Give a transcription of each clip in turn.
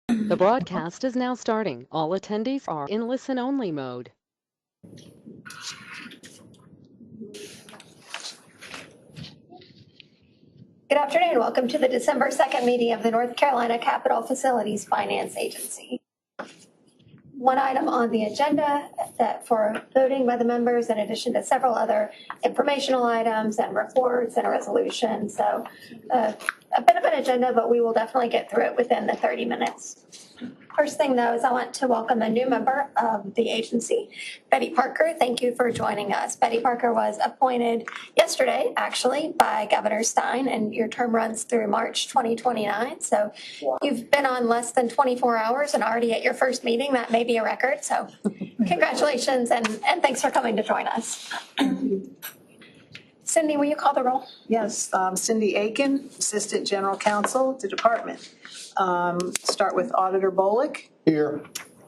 The broadcast is now starting. All attendees are in listen-only mode. Good afternoon. Welcome to the December 2nd meeting of the North Carolina Capital Facilities Finance Agency. One item on the agenda that for voting by the members, in addition to several other informational items and reports and a resolution. So a bit of an agenda, but we will definitely get through it within the 30 minutes. First thing, though, is I want to welcome a new member of the agency, Betty Parker. Thank you for joining us. Betty Parker was appointed yesterday, actually, by Governor Stein, and your term runs through March 2029. So you've been on less than 24 hours and already at your first meeting. That may be a record. So congratulations, and thanks for coming to join us. Cindy, will you call the roll? Yes, Cindy Aiken, Assistant General Counsel to Department. Start with Auditor Bolick. Here.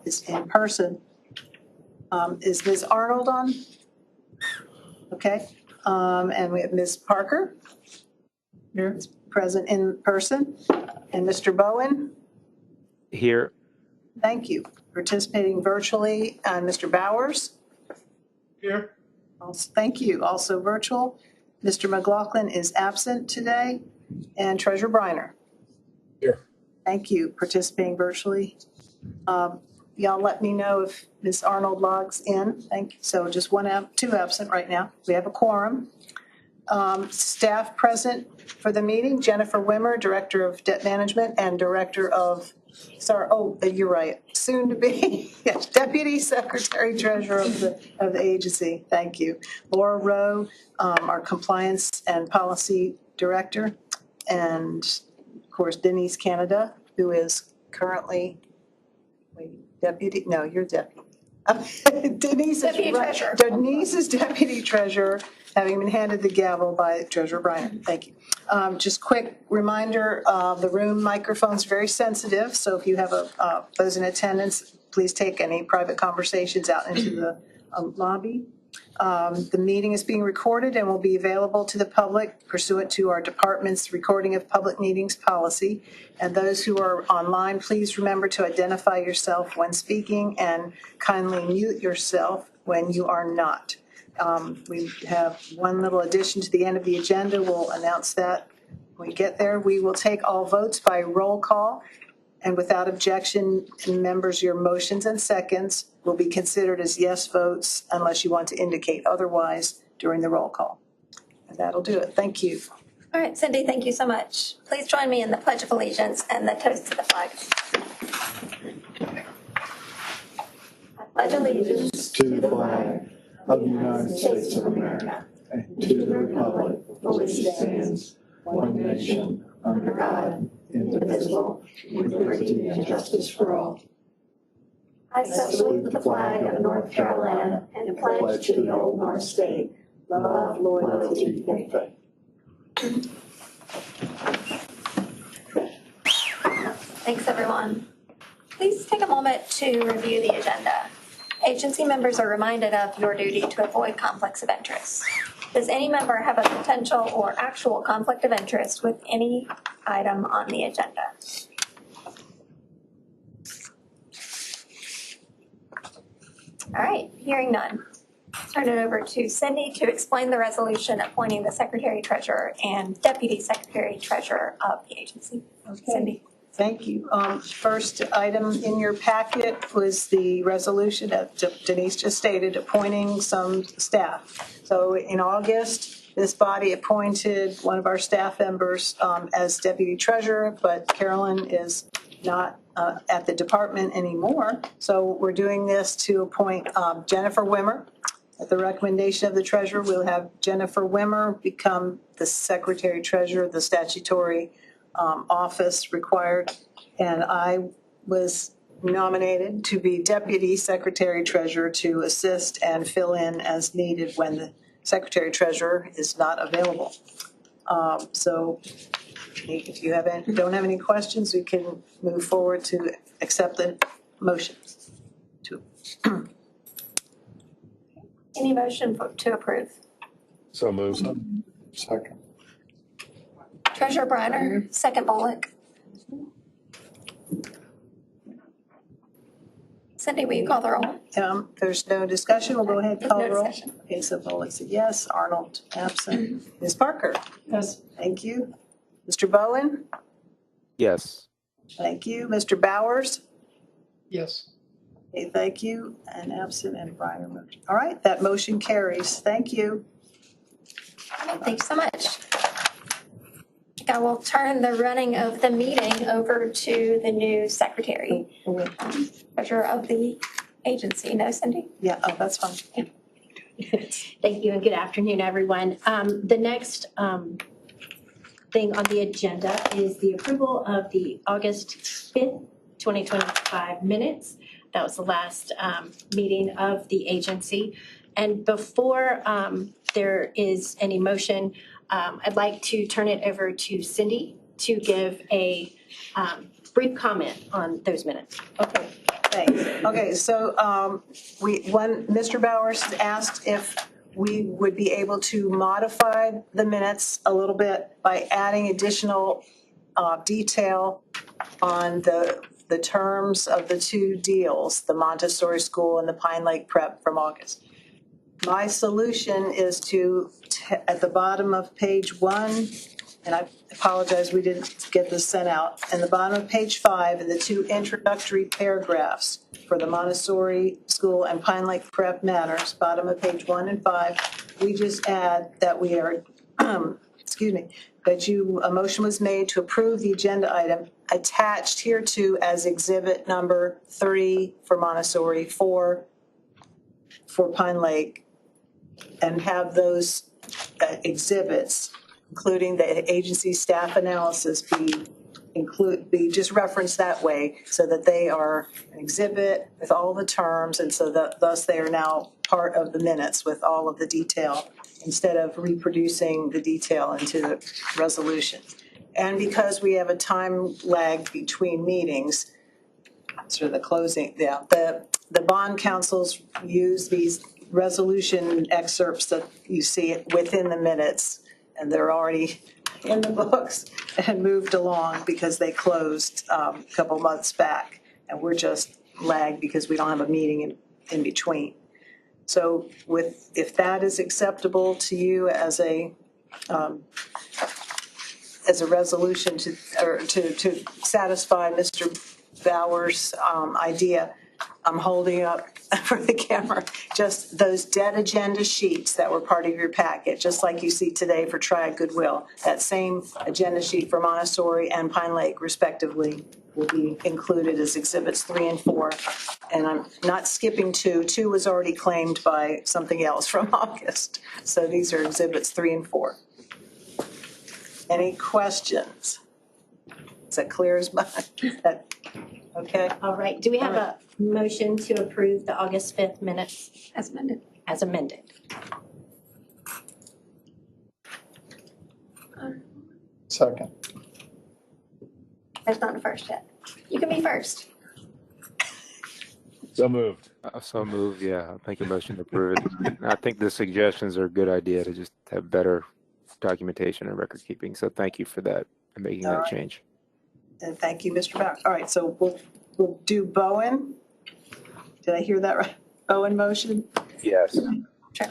Is in person. Is Ms. Arnold on? Okay. And we have Ms. Parker. Here. Present in person. And Mr. Bowen. Here. Thank you. Participating virtually, Mr. Bowers. Here. Also, thank you. Also virtual. Mr. McLaughlin is absent today. And Treasurer Briner. Here. Thank you. Participating virtually. Y'all let me know if Ms. Arnold logs in. Thank you. So just two absent right now. We have a quorum. Staff present for the meeting, Jennifer Wimmer, Director of Debt Management and Director of, you're right, soon to be, yes, Deputy Secretary Treasurer of the agency. Thank you. Laura Rowe, our Compliance and Policy Director, and of course Denise Canada, who is currently, deputy, no, you're deputy. Denise Deputy Treasurer. Denise is Deputy Treasurer, having been handed the gavel by Treasurer Briner. Thank you. Just quick reminder, the room microphone's very sensitive, so if you have those in attendance, please take any private conversations out into the lobby. The meeting is being recorded and will be available to the public pursuant to our department's recording of public meetings policy. And those who are online, please remember to identify yourself when speaking and kindly mute yourself when you are not. We have one little addition to the end of the agenda. We'll announce that when we get there. We will take all votes by roll call. And without objection, members, your motions and seconds will be considered as yes votes unless you want to indicate otherwise during the roll call. And that'll do it. Thank you. All right, Cindy, thank you so much. Please join me in the Pledge of Allegiance and the toast to the flag. I pledge allegiance To the flag of the United States of America and to the republic for which it stands, one nation, under God, indivisible, with liberty and justice for all. I salute the flag of North Carolina and pledge to the old North State love, loyalty, and faith. Thanks, everyone. Please take a moment to review the agenda. Agency members are reminded of your duty to avoid conflicts of interest. Does any member have a potential or actual conflict of interest with any item on the agenda? All right, hearing none. Turn it over to Cindy to explain the resolution appointing the Secretary Treasurer and Deputy Secretary Treasurer of the agency. Okay. Cindy. Thank you. First item in your packet was the resolution that Denise just stated, appointing some staff. So in August, this body appointed one of our staff members as Deputy Treasurer, but Carolyn is not at the department anymore. So we're doing this to appoint Jennifer Wimmer. At the recommendation of the Treasurer, we'll have Jennifer Wimmer become the Secretary Treasurer, the statutory office required, and I was nominated to be Deputy Secretary Treasurer to assist and fill in as needed when the Secretary Treasurer is not available. So if you don't have any questions, we can move forward to accept the motion. Any motion to approve? So moved. Second. Treasurer Briner, second Bullock. Cindy, will you call the roll? There's no discussion. We'll go ahead and There's call no the roll. discussion. Okay, so Foley said yes, Arnold absent. Ms. Parker? Yes. Thank you. Mr. Bowen? Yes. Thank you. Mr. Bowers? Yes. Okay, thank you. And absent and Brian moved. All right, that motion carries. Thank you. Thanks so much. I will turn the running of the meeting over to the new secretary, treasurer of the agency. No, Cindy? Yeah, oh, that's fine. Thank you and good afternoon, everyone. The next thing on the agenda is the approval of the August 5th, 2025 minutes. That was the last meeting of the agency. And before there is any motion, I'd like to turn it over to Cindy to give a brief comment on those minutes. Okay, thanks. Okay, so Mr. Bowers asked if we would be able to modify the minutes a little bit by adding additional detail on the terms of the two deals, the Montessori School and the Pine Lake Prep from August. My solution is to, at the bottom of page 1, and I apologize, we didn't get this sent out, and the bottom of page 5, in the two introductory paragraphs for the Montessori School and Pine Lake Prep matters, bottom of page 1 and 5, we just add that we are, that a motion was made to approve the agenda item attached hereto as exhibit number 3 for Montessori, 4 for Pine Lake, and have those exhibits, including the agency staff analysis, be just referenced that way, so that they are an exhibit with all the terms, and so that thus they are now part of the minutes with all of the detail, instead of reproducing the detail into the resolution. And because we have a time lag between meetings, sort of the closing, the bond councils use these resolution excerpts that you see within the minutes, and they're already in the books and moved along because they closed a couple months back, and we're just lagged because we don't have a meeting in between. So if that is acceptable to you as a resolution to satisfy Mr. Bowers' idea, I'm holding up for the camera just those dead agenda sheets that were part of your packet, just like you see today for Triad Goodwill. That same agenda sheet for Montessori and Pine Lake respectively will be included as exhibits 3 and 4. And I'm not skipping 2. 2 was already claimed by something else from August. So these are exhibits 3 and 4. Any questions? Is that clear as mud? Okay. All right, do we have a motion to approve the August 5th minutes As amended. as amended? Second. There's not a first yet. You can be first. So moved. So moved, yeah. I'll make a motion to approve it. I think the suggestions are a good idea to just have better documentation and record keeping. So thank you for that and making that change. And thank you, Mr. Bowers. All right, so we'll do Bowen. Did I hear that right? Bowen motion? Yes. How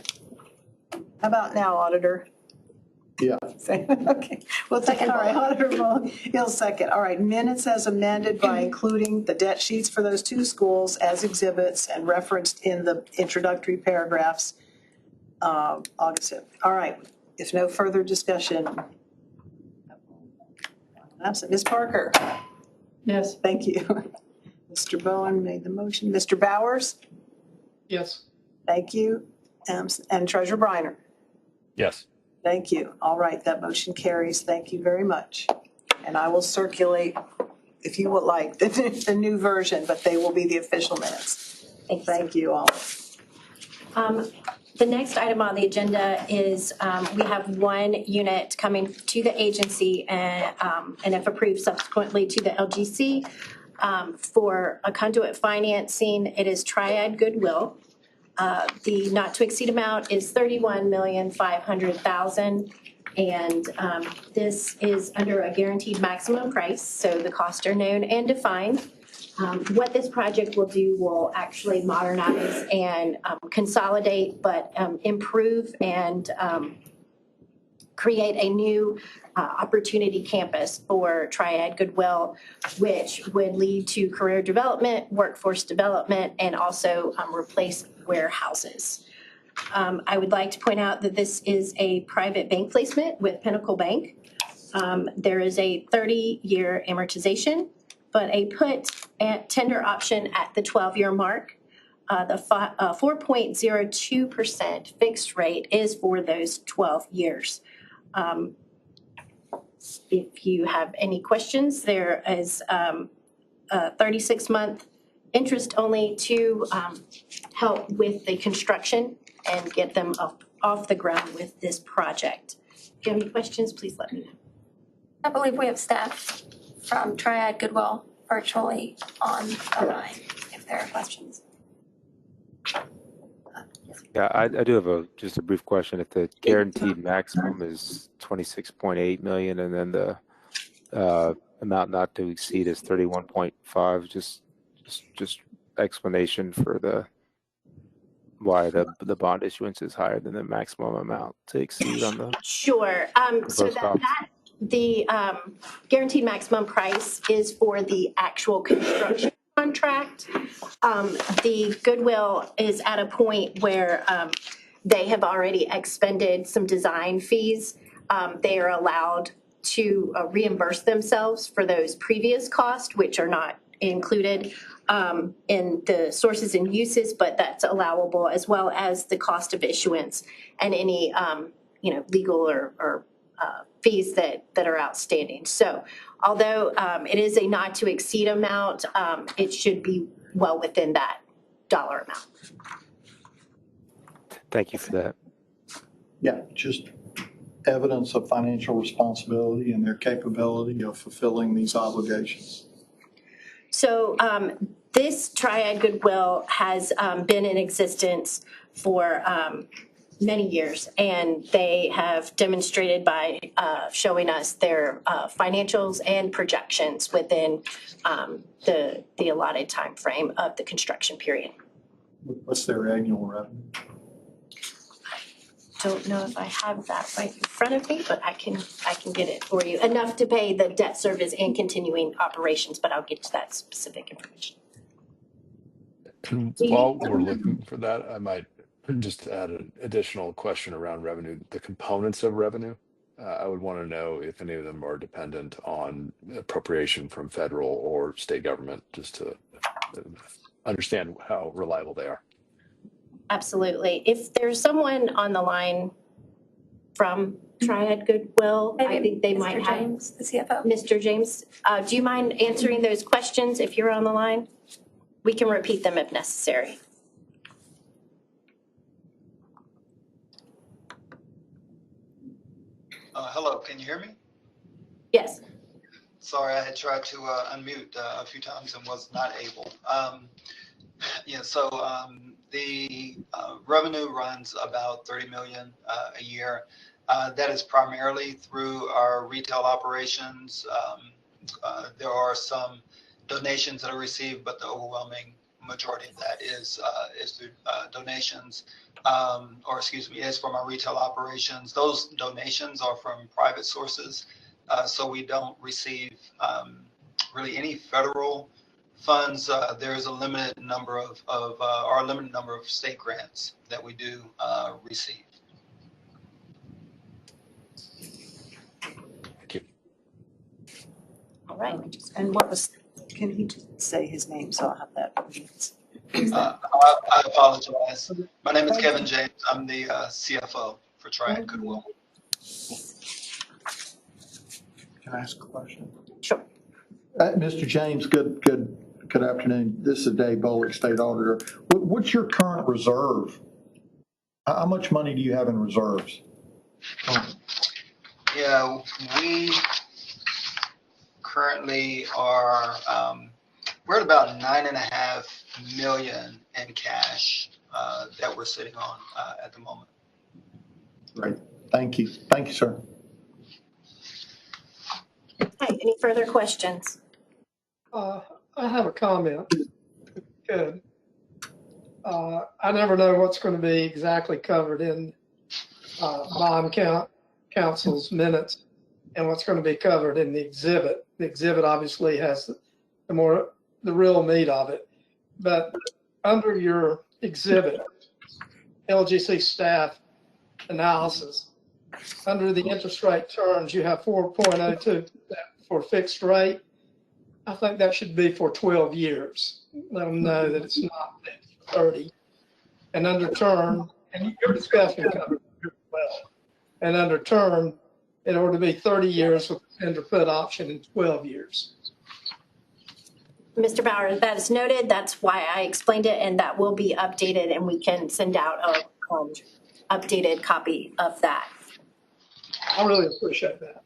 about now, Auditor? Yeah. Okay, well, Second. all right, Auditor Bowen, he'll second. All right, minutes as amended by including the debt sheets for those two schools as exhibits and referenced in the introductory paragraphs, August 5th. All right, if no further discussion. Absent. Ms. Parker? Yes. Thank you. Mr. Bowen made the motion. Mr. Bowers? Yes. Thank you. And Treasurer Briner? Yes. Thank you. All right, that motion carries. Thank you very much. And I will circulate, if you would like, the new version, but they will be the official minutes. Thank you all. The next item on the agenda is we have one unit coming to the agency and if approved subsequently to the LGC for a conduit financing. It is Triad Goodwill. The not to exceed amount is $31,500,000, and this is under a guaranteed maximum price, so the costs are known and defined. What this project will do will actually modernize and consolidate, but improve and create a new opportunity campus for Triad Goodwill, which would lead to career development, workforce development, and also replace warehouses. I would like to point out that this is a private bank placement with Pinnacle Bank. There is a 30-year amortization, but a put and tender option at the 12-year mark. The 4.02% fixed rate is for those 12 years. If you have any questions, there is a 36-month interest only to help with the construction and get them off the ground with this project. If you have any questions, please let me know. I believe we have staff from Triad Goodwill virtually on the line if there are questions. Yeah, I do have just a brief question. If the guaranteed maximum is 26.8 million and then the amount not to exceed is 31.5, just explanation for why the bond issuance is higher than the maximum amount to exceed on the Sure. So the guaranteed maximum price is for the actual construction contract. The Goodwill is at a point where they have already expended some design fees. They are allowed to reimburse themselves for those previous costs, which are not included in the sources and uses, but that's allowable, as well as the cost of issuance and any legal or fees that are outstanding. So although it is a not to exceed amount, it should be well within that dollar amount. Thank you for that. Yeah, just evidence of financial responsibility and their capability of fulfilling these obligations. So this Triad Goodwill has been in existence for many years, and they have demonstrated by showing us their financials and projections within the allotted time frame of the construction period. What's their annual revenue? Don't know if I have that right in front of me, but I can get it for you. Enough to pay the debt service and continuing operations, but I'll get to that specific information. And while we're looking for that, I might just add an additional question around revenue, the components of revenue. I would want to know if any of them are dependent on appropriation from federal or state government, just to understand how reliable they are. Absolutely. If there's someone on the line from Triad Goodwill, I think they might have. James, the CFO. Mr. James, do you mind answering those questions if you're on the line? We can repeat them if necessary. Hello, can you hear me? Yes. Sorry, I had tried to unmute a few times and was not able. The revenue runs about 30 million a year. That is primarily through our retail operations. There are some donations that are received, but the overwhelming majority of that is through donations, is from our retail operations. Those donations are from private sources, so we don't receive really any federal funds. There's a limited number of state grants that we do receive. Thank you. All right. And can he just say his name so I'll have that? I apologize. My name is Kevin James. I'm the CFO for Triad Goodwill. Can I ask a question? Sure. Mr. James, good afternoon. This is Dave Bullock, State Auditor. What's your current reserve? How much money do you have in reserves? Yeah, we currently are, we're at about $9.5 million in cash that we're sitting on at the moment. Great. Thank you. Thank you, sir. Hi, any further questions? I have a comment. Good. I never know what's going to be exactly covered in bond council's minutes and what's going to be covered in the exhibit. The exhibit obviously has the real meat of it. But under your exhibit, LGC staff analysis, under the interest rate terms, you have 4.02 for fixed rate. I think that should be for 12 years. Let them know that it's not 30. And under term, and your discussion covered it well. And under term, it ought to be 30 years with a tender put option and 12 years. Mr. Bowers, that is noted. That's why I explained it, and that will be updated, and we can send out a updated copy of that. I really appreciate that.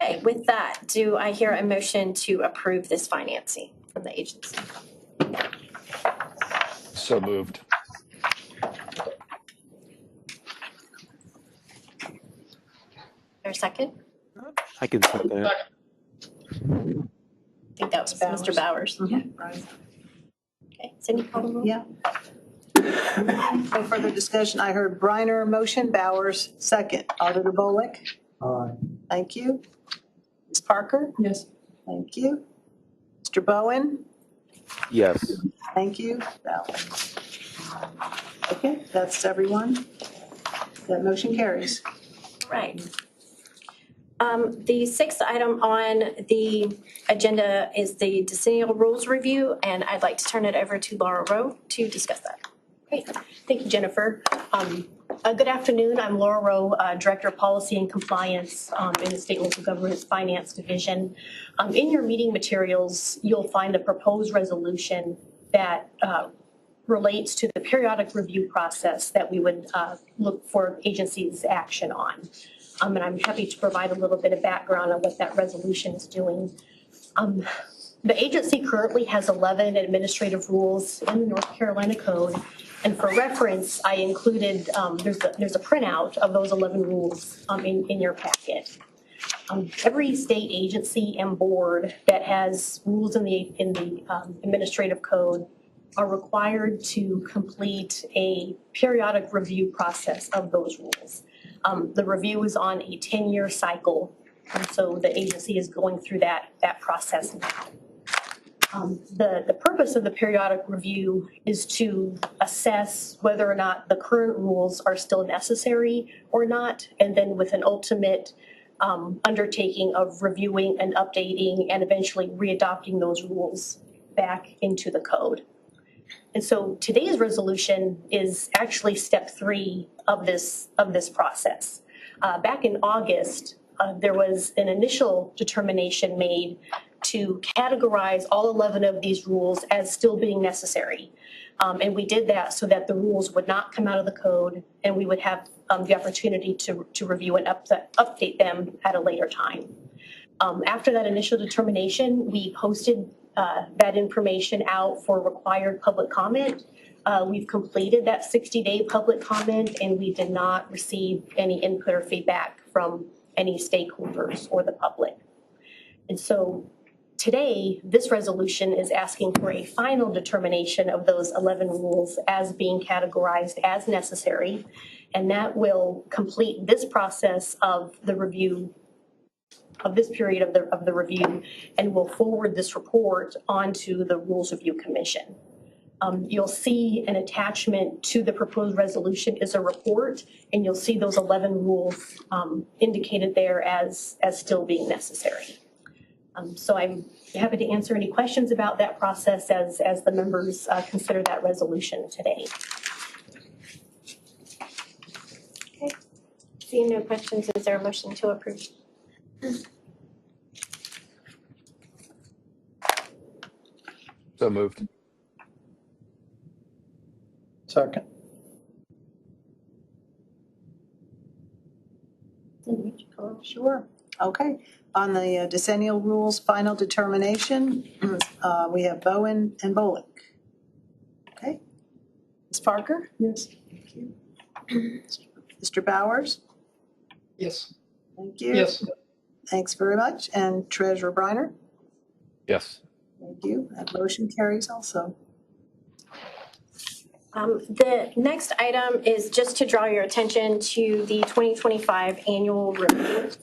Okay, with that, do I hear a motion to approve this financing from the agency? So moved. There a second? I can second it. I think that was Mr. Bowers. Okay, Cindy, call the roll. Yeah. No further discussion. I heard Briner motion, Bowers second. Auditor Bolick? Aye. Thank you. Ms. Parker? Yes. Thank you. Mr. Bowen? Yes. Thank you. Bowers. Okay, that's everyone. That motion carries. Right. The sixth item on the agenda is the decennial rules review, and I'd like to turn it over to Laura Rowe to discuss that. Great. Thank you, Jennifer. Good afternoon. I'm Laura Rowe, Director of Policy and Compliance in the State Local Government Finance Division. In your meeting materials, you'll find a proposed resolution that relates to the periodic review process that we would look for agencies' action on. And I'm happy to provide a little bit of background on what that resolution is doing. The agency currently has 11 administrative rules in the North Carolina Code. And for reference, I included, there's a printout of those 11 rules in your packet. Every state agency and board that has rules in the administrative code are required to complete a periodic review process of those rules. The review is on a 10-year cycle, and so the agency is going through that process now. The purpose of the periodic review is to assess whether or not the current rules are still necessary or not, and then with an ultimate undertaking of reviewing and updating and eventually readopting those rules back into the code. And so today's resolution is actually step 3 of this process. Back in August, there was an initial determination made to categorize all 11 of these rules as still being necessary. And we did that so that the rules would not come out of the code and we would have the opportunity to review and update them at a later time. After that initial determination, we posted that information out for required public comment. We've completed that 60-day public comment, and we did not receive any input or feedback from any stakeholders or the public. And so today, this resolution is asking for a final determination of those 11 rules as being categorized as necessary, and that will complete this process of the review of this period of the review, and will forward this report onto the Rules Review Commission. You'll see an attachment to the proposed resolution is a report, and you'll see those 11 rules indicated there as still being necessary. So I'm happy to answer any questions about that process as the members consider that resolution today. Okay, seeing no questions, is there a motion to approve? So moved. Second. Sure. Okay. On the decennial rules final determination, we have Bowen and Bolick. Okay. Ms. Parker? Yes. Thank you. Mr. Bowers? Yes. Thank you. Yes. Thanks very much. And Treasurer Briner? Yes. Thank you. That motion carries also. The next item is just to draw your attention to the 2025 annual report.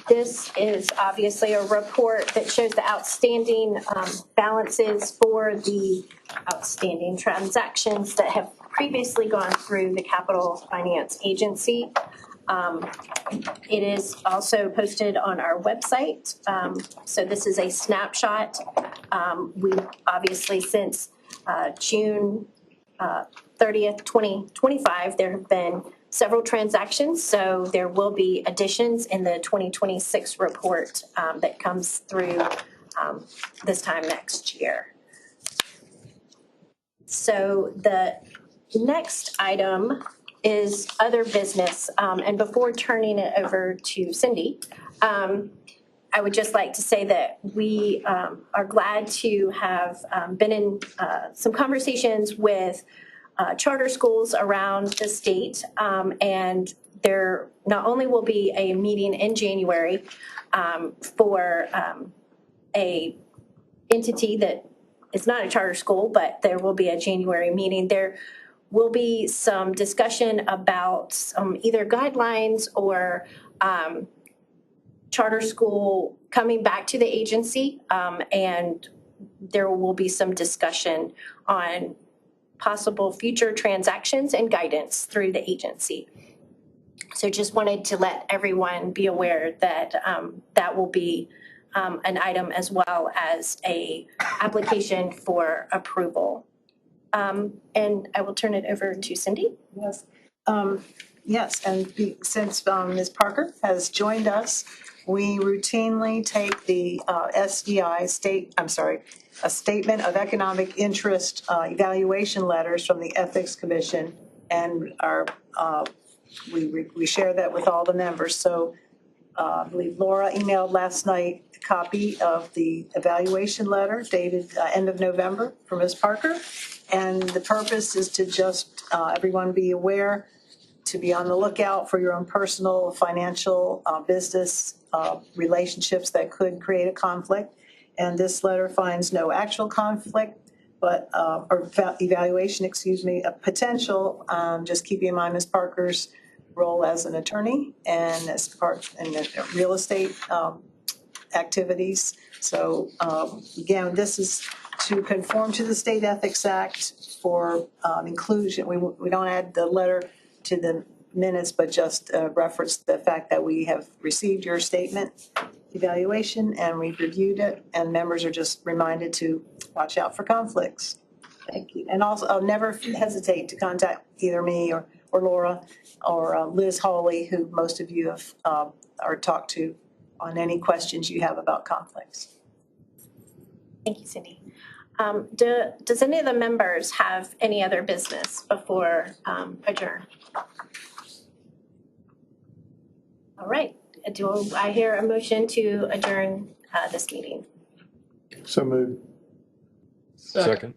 This is obviously a report that shows the outstanding balances for the outstanding transactions that have previously gone through the Capital Finance Agency. It is also posted on our website. So this is a snapshot. We obviously, since June 30th, 2025, there have been several transactions. So there will be additions in the 2026 report that comes through this time next year. So the next item is other business. And before turning it over to Cindy, I would just like to say that we are glad to have been in some conversations with charter schools around the state. And there not only will be a meeting in January for a entity that is not a charter school, but there will be a January meeting. There will be some discussion about either guidelines or charter school coming back to the agency, and there will be some discussion on possible future transactions and guidance through the agency. So just wanted to let everyone be aware that that will be an item as well as a application for approval. And I will turn it over to Cindy. Yes. Yes, and since Ms. Parker has joined us, we routinely take the SEI a Statement of Economic Interest evaluation letters from the Ethics Commission, and we share that with all the members. So I believe Laura emailed last night a copy of the evaluation letter dated end of November from Ms. Parker. And the purpose is to just everyone be aware, to be on the lookout for your own personal, financial, business relationships that could create a conflict. And this letter finds no actual conflict, but or evaluation, a potential. Just keep in mind Ms. Parker's role as an attorney and as part in the real estate activities. So again, this is to conform to the State Ethics Act for inclusion. We don't add the letter to the minutes, but just reference the fact that we have received your statement evaluation and we've reviewed it, and members are just reminded to watch out for conflicts. Thank you. And also, I'll never hesitate to contact either me or Laura or Liz Hawley, who most of you have are talked to on any questions you have about conflicts. Thank you, Cindy. Does any of the members have any other business before adjourn? All right. Do I hear a motion to adjourn this meeting? So moved. Second.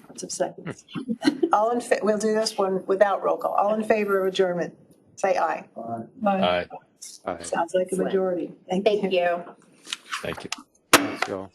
Lots of seconds. We'll do this one without roll call. All in favor of adjournment, say aye. Aye. Aye. Sounds like a majority. Thank you. Thank you. Thanks, y'all.